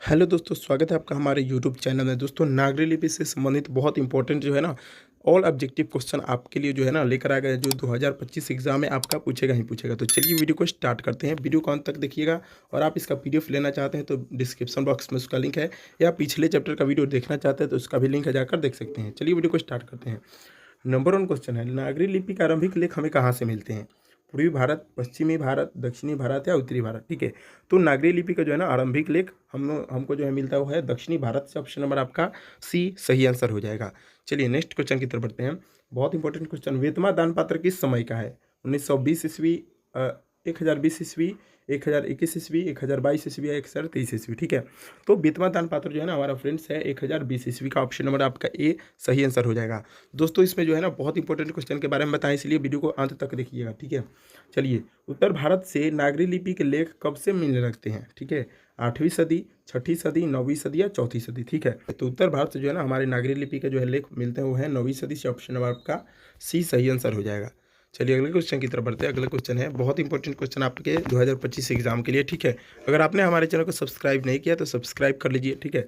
Hello दोस्तों, स्वागत है आपका हमारे यूट्यूब चैनल में। दोस्तों, नागरी लिपि से संबंधित बहुत इंपॉर्टेंट जो है ना, ऑल ऑब्जेक्टिव क्वेश्चन आपके लिए जो है ना लेकर आ गए, जो 2025 एग्जाम में आपका पूछेगा ही पूछेगा। तो चलिए वीडियो को स्टार्ट करते हैं। वीडियो को अंत तक देखिएगा और आप इसका पीडीएफ लेना चाहते हैं तो डिस्क्रिप्शन बॉक्स में उसका लिंक है, या पिछले चैप्टर का वीडियो देखना चाहते हैं तो उसका भी लिंक है, जाकर देख सकते हैं। चलिए वीडियो को स्टार्ट करते हैं। नंबर 1 क्वेश्चन है, नागरी लिपि के आरंभिक लेख हमें कहाँ से मिलते हैं? पूर्वी भारत, पश्चिमी भारत, दक्षिणी भारत या उत्तरी भारत। ठीक है, तो नागरी लिपि का जो है ना आरंभिक लेख हमको जो है मिलता है वो है दक्षिणी भारत से। ऑप्शन नंबर आपका सी सही आंसर हो जाएगा। चलिए नेक्स्ट क्वेश्चन की तरफ बढ़ते हैं। बहुत इंपॉर्टेंट क्वेश्चन, वेतमा दान पात्र किस समय का है? 1920 ईस्वी, 1020 ईस्वी, 1021 ईस्वी, 1022 ईस्वी या 1023 ईस्वी। ठीक है, तो बेतवा दान पात्र जो है ना हमारा फ्रेंड्स है 1020 ईस्वी का। ऑप्शन नंबर आपका ए सही आंसर हो जाएगा। दोस्तों, इसमें जो है ना बहुत इंपॉर्टेंट क्वेश्चन के बारे में बताएं, इसलिए वीडियो को अंत तक देखिएगा। ठीक है, चलिए, उत्तर भारत से नागरी लिपि के लेख कब से मिलने लगते हैं? ठीक है, 8वीं सदी, 6ठी सदी, 9वीं सदी या 4थी सदी। ठीक है, तो उत्तर भारत से जो है ना हमारे नागरी लिपि के जो है लेख मिलते हैं वो है 9वीं सदी से। ऑप्शन नंबर आपका सी सही आंसर हो जाएगा। चलिए अगले क्वेश्चन की तरफ बढ़ते हैं। अगला क्वेश्चन है बहुत इंपॉर्टेंट क्वेश्चन आपके 2025 एग्जाम के लिए। ठीक है, अगर आपने हमारे चैनल को सब्सक्राइब नहीं किया तो सब्सक्राइब कर लीजिए। ठीक है,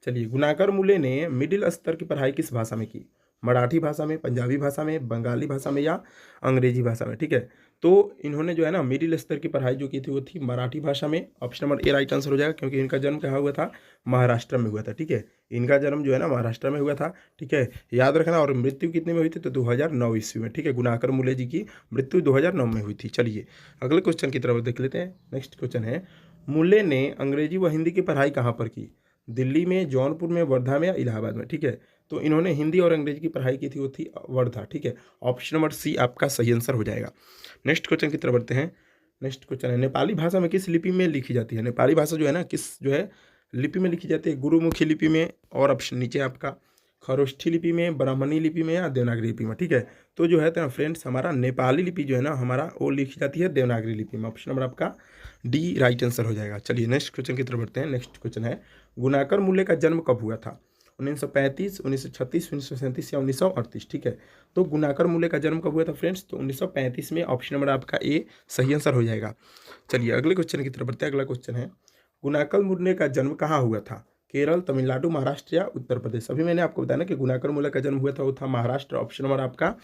चलिए, गुणाकर मूले ने मिडिल स्तर की पढ़ाई किस भाषा में की? मराठी भाषा में, पंजाबी भाषा में, बंगाली भाषा में या अंग्रेजी भाषा में? ठीक है, तो इन्होंने जो है ना मिडिल स्तर की पढ़ाई जो की थी वो थी मराठी भाषा में। Option number A right answer हो जाएगा, क्योंकि इनका जन्म कहाँ हुआ था? महाराष्ट्र में हुआ था। ठीक है, इनका जन्म जो है ना महाराष्ट्र में हुआ था। ठीक है, याद रखना। और मृत्यु कितने में हुई थी? तो 2009 ईस्वी में। ठीक है, गुणाकर मूले जी की मृत्यु 2009 में हुई थी। चलिए अगले क्वेश्चन की तरफ देख लेते हैं। नेक्स्ट क्वेश्चन है, मूले ने अंग्रेजी व हिंदी की पढ़ाई कहाँ पर की? दिल्ली में, जौनपुर में, वर्धा में या इलाहाबाद में? ठीक है, तो इन्होंने हिंदी और अंग्रेजी की पढ़ाई की थी वो थी वर्धा। ठीक है, ऑप्शन नंबर सी आपका सही आंसर हो जाएगा। नेक्स्ट क्वेश्चन की तरफ बढ़ते हैं। नेक्स्ट क्वेश्चन है, नेपाली भाषा में किस लिपि में लिखी जाती है? नेपाली भाषा जो है ना किस जो है लिपि में लिखी जाती है? गुरुमुखी लिपि में, और ऑप्शन नीचे आपका खरोष्ठी लिपि में, ब्राह्मणी लिपि में या देवनागरी लिपि में? ठीक है, तो जो है तो फ्रेंड्स हमारा नेपाली लिपि जो है ना हमारा वो लिखी जाती है देवनागरी लिपि में। ऑप्शन नंबर आपका डी राइट आंसर हो जाएगा। चलिए नेक्स्ट क्वेश्चन की तरफ बढ़ते हैं। नेक्स्ट क्वेश्चन है, गुणाकर मूल्य का जन्म कब हुआ था? 1935, 1936, 1937 या 1938? ठीक है, तो गुणाकर मूल्य का जन्म कब हुआ था फ्रेंड्स? तो 1935 में। ऑप्शन नंबर आपका ए सही आंसर हो जाएगा। चलिए अगले क्वेश्चन की तरफ बढ़ते हैं। अगला क्वेश्चन है, गुणाकर मूल्य का जन्म कहाँ हुआ था? केरल, तमिलनाडु, महाराष्ट्र या उत्तर प्रदेश? अभी मैंने आपको बताया ना कि गुणाकर मूल्य का जन्म हुआ था वो था महाराष्ट्र। ऑप्शन नंबर आपका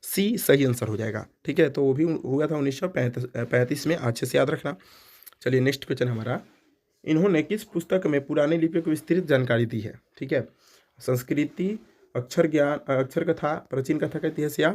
सी सही आंसर हो जाएगा। ठीक है, तो वो भी हुआ था 1935 में। अच्छे से याद रखना। चलिए नेक्स्ट क्वेश्चन हमारा, इन्होंने किस पुस्तक में पुरानी लिपियों की विस्तृत जानकारी दी है? ठीक है, संस्कृति, अक्षर ज्ञान, अक्षर कथा, प्राचीन कथा का इतिहास या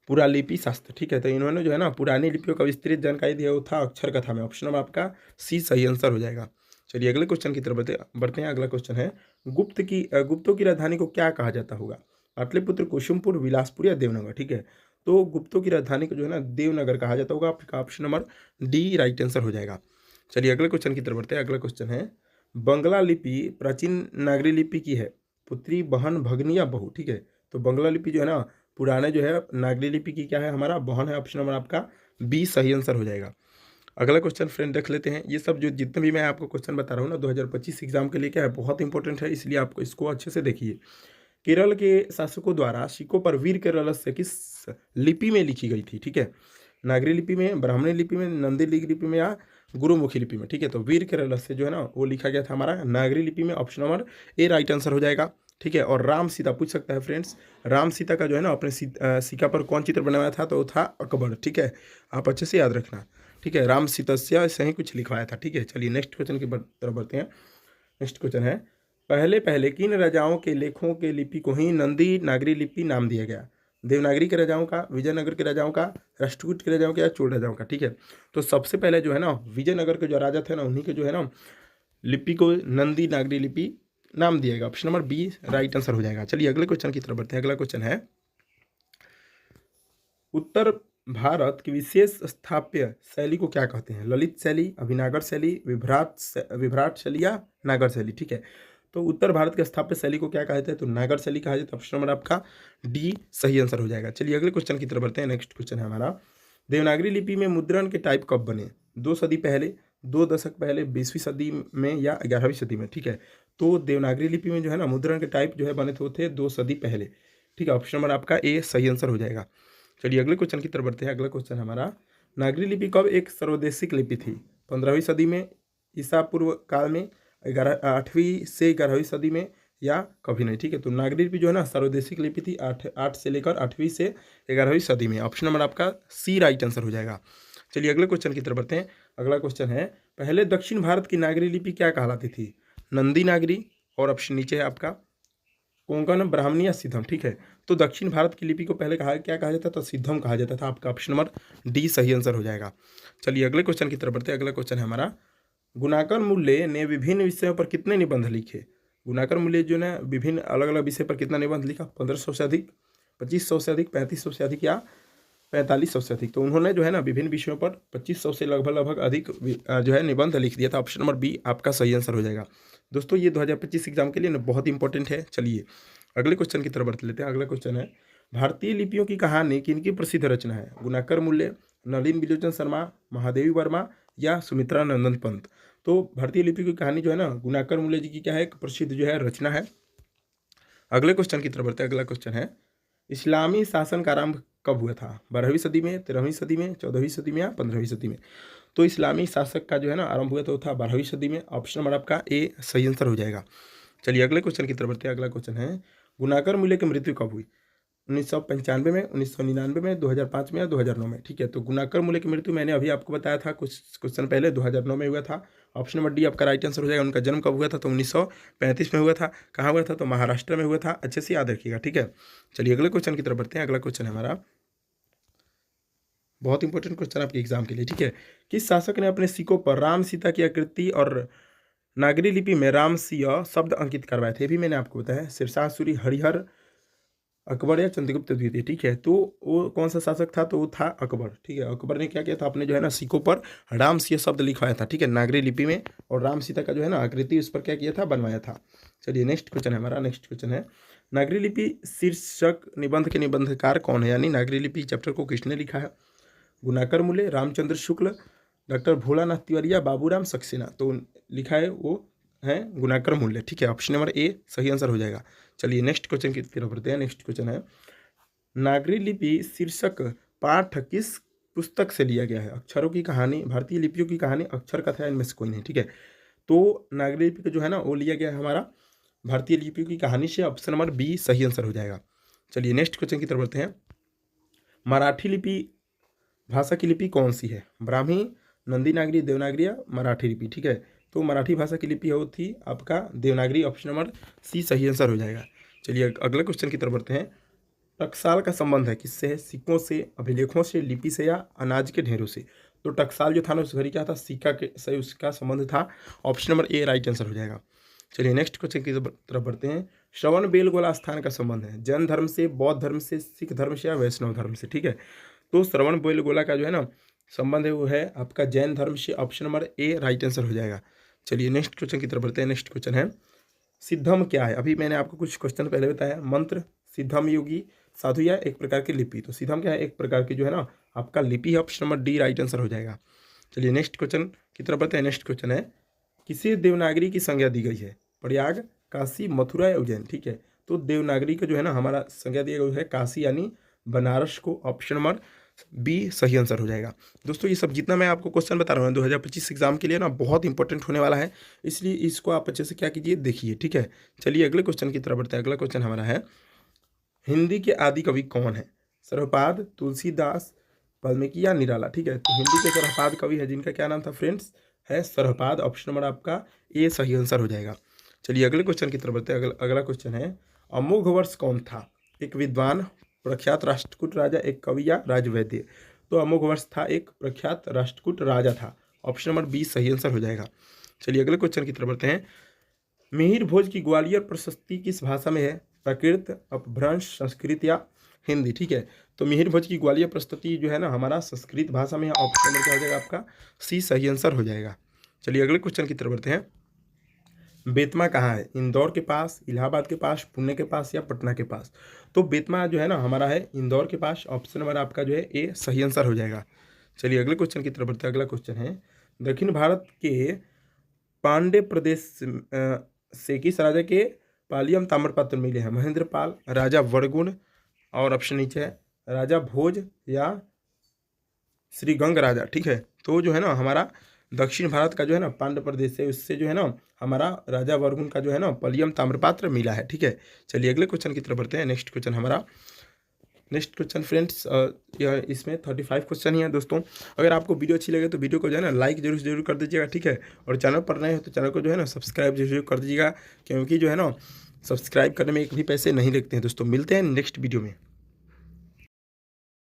पुरालिपि शास्त्र? ठीक है, तो इन्होंने जो है ना पुरानी लिपियों का विस्तृत जानकारी दिया वो था अक्षर कथा में। ऑप्शन नंबर आपका सी सही आंसर हो जाएगा। चलिए अगले क्वेश्चन की तरफ बढ़ते हैं। अगला क्वेश्चन है, गुप्तों की राजधानी को क्या कहा जाता होगा? पाटलिपुत्र, कुसुमपुर, बिलासपुर या देवनगर? ठीक है, तो गुप्तों की राजधानी को जो है ना देवनगर कहा जाता होगा। आपका option number D right answer हो जाएगा। चलिए अगले क्वेश्चन की तरफ बढ़ते हैं। अगला क्वेश्चन है, बंगला लिपि प्राचीन नागरी लिपि की है पुत्री, बहन, भगनी या बहू? ठीक है, तो बंगला लिपि जो है ना पुराने जो है नागरी लिपि की क्या है? हमारा बहन है। ऑप्शन नंबर आपका बी सही आंसर हो जाएगा। अगला क्वेश्चन फ्रेंड देख लेते हैं। ये सब जो जितने भी मैं आपको क्वेश्चन बता रहा हूँ ना 2025 एग्जाम के लिए क्या है बहुत इंपॉर्टेंट है, इसलिए आपको इसको अच्छे से देखिए। केरल के शासकों द्वारा सिक्कों पर वीर केरलस्य किस लिपि में लिखी गई थी? ठीक है, नागरी लिपि में, ब्राह्मणी लिपि में, नंदी लिपि में या गुरुमुखी लिपि में? ठीक है, तो वीर केरलस्य जो है ना वो लिखा गया था हमारा नागरी लिपि में। Option number A right answer हो जाएगा। ठीक है, और राम सीता पूछ सकता है फ्रेंड्स, राम सीता का जो है ना अपने सिक्का पर कौन चित्र बनाया था? तो वो था अकबर। ठीक है, आप अच्छे से याद रखना। ठीक है, राम सीतस्य से ही कुछ लिखवाया था। ठीक है, चलिए नेक्स्ट क्वेश्चन की तरफ बढ़ते हैं। नेक्स्ट क्वेश्चन है, पहले पहले किन राजाओं के लेखों के लिपि को ही नंदी नागरी लिपि नाम दिया गया? देवनागरी के राजाओं का, विजयनगर के राजाओं का, राष्ट्रकूट के राजाओं का या चोल राजाओं का? ठीक है, तो सबसे पहले जो है ना विजयनगर के जो राजा थे ना उन्हीं के जो है ना लिपि को नंदी नागरी लिपि नाम दिया गया। Option number B right answer हो जाएगा। चलिए अगले क्वेश्चन की तरफ बढ़ते हैं। अगला क्वेश्चन है, उत्तर भारत की विशेष स्थापत्य शैली को क्या कहते हैं? ललित शैली, अभिनागर शैली, विभ्राट शैली या नागर शैली? ठीक है, तो उत्तर भारत के स्थापत्य शैली को क्या कहते हैं? तो नागर शैली कहा जाता है। ऑप्शन नंबर आपका डी सही आंसर हो जाएगा। चलिए अगले क्वेश्चन की तरफ बढ़ते हैं। नेक्स्ट क्वेश्चन है हमारा, देवनागरी लिपि में मुद्रण के टाइप कब बने? 2 सदी पहले, 2 दशक पहले, 20वीं सदी में या 11वीं सदी में? ठीक है, तो देवनागरी लिपि में जो है ना मुद्रण के टाइप जो है बने थे 2 सदी पहले। ठीक है, ऑप्शन नंबर आपका ए सही आंसर हो जाएगा। चलिए अगले क्वेश्चन की तरफ बढ़ते हैं। अगला क्वेश्चन हमारा, नागरी लिपि कब एक सर्वदेशिक लिपि थी? 15वीं सदी में ईसा पूर्व काल में 8वीं से 11वीं सदी में या कभी नहीं, ठीक है। तो नागरी लिपि जो है ना सर्वदेशिक लिपि थी 8 से लेकर 8वीं से 11वीं सदी में। ऑप्शन नंबर आपका सी राइट आंसर हो जाएगा। चलिए अगले क्वेश्चन की तरफ बढ़ते हैं। अगला क्वेश्चन है, पहले दक्षिण भारत की नागरी लिपि क्या कहलाती थी? नंदी नागरी, और ऑप्शन नीचे है आपका कोंकण, ब्राह्मणी या सिद्धम, ठीक है। तो दक्षिण भारत की लिपि को पहले क्या कहा जाता था? सिद्धम कहा जाता था। आपका ऑप्शन नंबर डी सही आंसर हो जाएगा। चलिए अगले क्वेश्चन की तरफ बढ़ते हैं। अगला क्वेश्चन है हमारा, गुणाकर मूल्य ने विभिन्न विषयों पर कितने निबंध लिखे? गुणाकर मूल्य जो है विभिन्न अलग अलग विषय पर कितना निबंध लिखा? 1500 से अधिक, 2500 से अधिक, 3500 से अधिक या 4500 से अधिक। तो उन्होंने जो है ना विभिन्न विषयों पर 2500 से लगभग अधिक जो है निबंध लिख दिया था। ऑप्शन नंबर बी आपका सही आंसर हो जाएगा। दोस्तों ये 2025 एग्जाम के लिए ना बहुत इंपॉर्टेंट है। चलिए अगले क्वेश्चन की तरफ बढ़ लेते हैं। अगला क्वेश्चन है, भारतीय लिपियों की कहानी किनकी प्रसिद्ध रचना है? गुणाकर मूल्य, नलिन बिलोचन शर्मा, महादेवी वर्मा या सुमित्रा नंदन पंत। तो भारतीय लिपि की कहानी जो है ना गुणाकर मूल्य जी की क्या है? एक प्रसिद्ध जो है रचना है। अगले क्वेश्चन की तरफ बढ़ते हैं। अगला क्वेश्चन है, इस्लामी शासन का आरंभ कब हुआ था? 12वीं सदी में, 13वीं सदी में, 14वीं सदी में या 15वीं सदी में? तो इस्लामी शासक का जो है ना आरंभ हुआ तो था 12वीं सदी में। ऑप्शन नंबर आपका ए सही आंसर हो जाएगा। चलिए अगले क्वेश्चन की तरफ बढ़ते हैं। अगला क्वेश्चन है, गुणाकर मूल्य की मृत्यु कब हुई? 1995 में, 1999 में, 2005 में या 2009 में, ठीक है। तो गुणाकर मूल्य की मृत्यु मैंने अभी आपको बताया था कुछ क्वेश्चन पहले, 2009 में हुआ था। ऑप्शन नंबर डी आपका राइट आंसर हो जाएगा। उनका जन्म कब हुआ था? तो 1935 में हुआ था। कहाँ हुआ था? तो महाराष्ट्र में हुआ था। अच्छे से याद रखिएगा, ठीक है। चलिए अगले क्वेश्चन की तरफ बढ़ते हैं। अगला क्वेश्चन है हमारा बहुत इंपॉर्टेंट क्वेश्चन आपके एग्जाम के लिए, ठीक है। किस शासक ने अपने सिक्कों पर राम सीता की आकृति और नागरी लिपि में राम सिंह शब्द अंकित करवाए थे? भी मैंने आपको बताया, शेरशाह सूरी, हरिहर, अकबर या चंद्रगुप्त द्वितीय, ठीक है। तो वो कौन सा शासक था? तो वो था अकबर, ठीक है। अकबर ने क्या किया था? अपने जो है ना सिक्कों पर राम सिंह शब्द लिखवाया था, ठीक है, नागरी लिपि में, और राम सीता का जो है ना आकृति उस पर क्या किया था? बनवाया था। चलिए नेक्स्ट क्वेश्चन है हमारा। नेक्स्ट क्वेश्चन है, नागरी लिपि शीर्षक निबंध के निबंधकार कौन है? यानी नागरी लिपि चैप्टर को किसने लिखा है? गुणाकर मूल्य, रामचंद्र शुक्ल, डॉक्टर भोलानाथ तिवारी या बाबूराम सक्सेना। तो लिखा है वो है गुणाकर मूल्य, ठीक है। ऑप्शन नंबर ए सही आंसर हो जाएगा। चलिए नेक्स्ट क्वेश्चन की तरफ बढ़ते हैं। नेक्स्ट क्वेश्चन है, नागरी लिपि शीर्षक पाठ किस पुस्तक से लिया गया है? अक्षरों की कहानी, भारतीय लिपियों की कहानी, अक्षर कथा, इनमें से कोई नहीं, ठीक है। तो नागरी लिपि का जो है ना वो लिया गया है हमारा भारतीय लिपियों की कहानी से। ऑप्शन नंबर बी सही आंसर हो जाएगा। चलिए नेक्स्ट क्वेश्चन की तरफ बढ़ते हैं। मराठी लिपि भाषा की लिपि कौन सी है? ब्राह्मी, नंदी नागरी, देवनागरी या मराठी लिपि, ठीक है। तो मराठी भाषा की लिपि हो थी आपका देवनागरी। ऑप्शन नंबर सी सही आंसर हो जाएगा। चलिए अगले क्वेश्चन की तरफ बढ़ते हैं। टकसाल का संबंध है किससे? है सिक्कों से, अभिलेखों से, लिपि से या अनाज के ढेरों से? तो टकसाल जो था ना उस घड़ी क्या था? सिक्का के से उसका संबंध था। Option number A right answer हो जाएगा। चलिए नेक्स्ट क्वेश्चन की तरफ बढ़ते हैं। श्रवण बेलगोला स्थान का संबंध है जैन धर्म से, बौद्ध धर्म से, सिख धर्म से या वैष्णव धर्म से, ठीक है। तो श्रवण बेलगोला का जो है ना संबंध है वो है आपका जैन धर्म से। Option number A right answer हो जाएगा। चलिए नेक्स्ट क्वेश्चन की तरफ बढ़ते हैं। नेक्स्ट क्वेश्चन है, सिद्धम क्या है? अभी मैंने आपको कुछ क्वेश्चन पहले बताया, मंत्र, सिद्धम योगी, साधु या एक प्रकार की लिपि। तो सिद्धम क्या है? एक प्रकार की जो है ना आपका लिपि है। Option number D right answer हो जाएगा। चलिए नेक्स्ट क्वेश्चन की तरफ बढ़ते हैं। नेक्स्ट क्वेश्चन है, किसी देवनागरी की संज्ञा दी गई है? प्रयाग, काशी, मथुरा या उज्जैन, ठीक है। तो देवनागरी का जो है ना हमारा संज्ञा दिया गया है काशी यानी बनारस को। ऑप्शन नंबर बी सही आंसर हो जाएगा। दोस्तों ये सब जितना मैं आपको क्वेश्चन बता रहा हूँ 2025 एग्जाम के लिए ना बहुत इंपॉर्टेंट होने वाला है, इसलिए इसको आप अच्छे से क्या कीजिए देखिए, ठीक है। चलिए अगले क्वेश्चन की तरफ बढ़ते हैं। अगला क्वेश्चन हमारा है, हिंदी के आदि कवि कौन है? सर्वपाद, तुलसीदास, वाल्मीकि या निराला, ठीक है। तो हिंदी के सर्वपाद कवि है जिनका क्या नाम था फ्रेंड्स? है सर्वपाद। ऑप्शन नंबर आपका ए सही आंसर हो जाएगा। चलिए अगले क्वेश्चन की तरफ बढ़ते हैं। अगला क्वेश्चन है, अमोघ वर्ष कौन था? एक विद्वान, प्रख्यात राष्ट्रकूट राजा, एक कवि या राजवैद्य? तो अमोघ वर्ष था एक प्रख्यात राष्ट्रकूट राजा था। ऑप्शन नंबर बी सही आंसर हो जाएगा। चलिए अगले क्वेश्चन की तरफ बढ़ते हैं। मिहिर भोज की ग्वालियर प्रशस्ति किस भाषा में है? प्राकृत, अपभ्रंश, संस्कृत या हिंदी, ठीक है। तो मिहिर भोज की ग्वालियर प्रस्तुति जो है ना हमारा संस्कृत भाषा में है। ऑप्शन नंबर क्या हो जाएगा आपका? सी सही आंसर हो जाएगा। चलिए अगले क्वेश्चन की तरफ बढ़ते हैं। बेतमा कहाँ है? इंदौर के पास, इलाहाबाद के पास, पुणे के पास या पटना के पास? तो बेतमा जो है ना हमारा है इंदौर के पास। ऑप्शन नंबर आपका जो है ए सही आंसर हो जाएगा। चलिए अगले क्वेश्चन की तरफ बढ़ते हैं। अगला क्वेश्चन है, दक्षिण भारत के पांड्य प्रदेश से किस राजा के पालियम ताम्रपत्र मिले हैं? महेंद्रपाल, राजा वरगुण, और ऑप्शन नीचे है राजा भोज या श्रीगंग राजा, ठीक है। तो जो है ना हमारा दक्षिण भारत का जो है ना पांड्य प्रदेश है, उससे जो है ना हमारा राजा वर्गुन का जो है ना पलियम ताम्रपात्र मिला है। ठीक है, चलिए अगले क्वेश्चन की तरफ बढ़ते हैं। नेक्स्ट क्वेश्चन फ्रेंड्स, यह इसमें 35 क्वेश्चन ही है दोस्तों। अगर आपको वीडियो अच्छी लगे तो वीडियो को जो है ना लाइक जरूर कर दीजिएगा। ठीक है, और चैनल पर नए हो तो चैनल को जो है ना सब्सक्राइब जरूर कर दीजिएगा, क्योंकि जो है ना सब्सक्राइब करने में एक भी पैसे नहीं लगते हैं दोस्तों। मिलते हैं नेक्स्ट वीडियो में।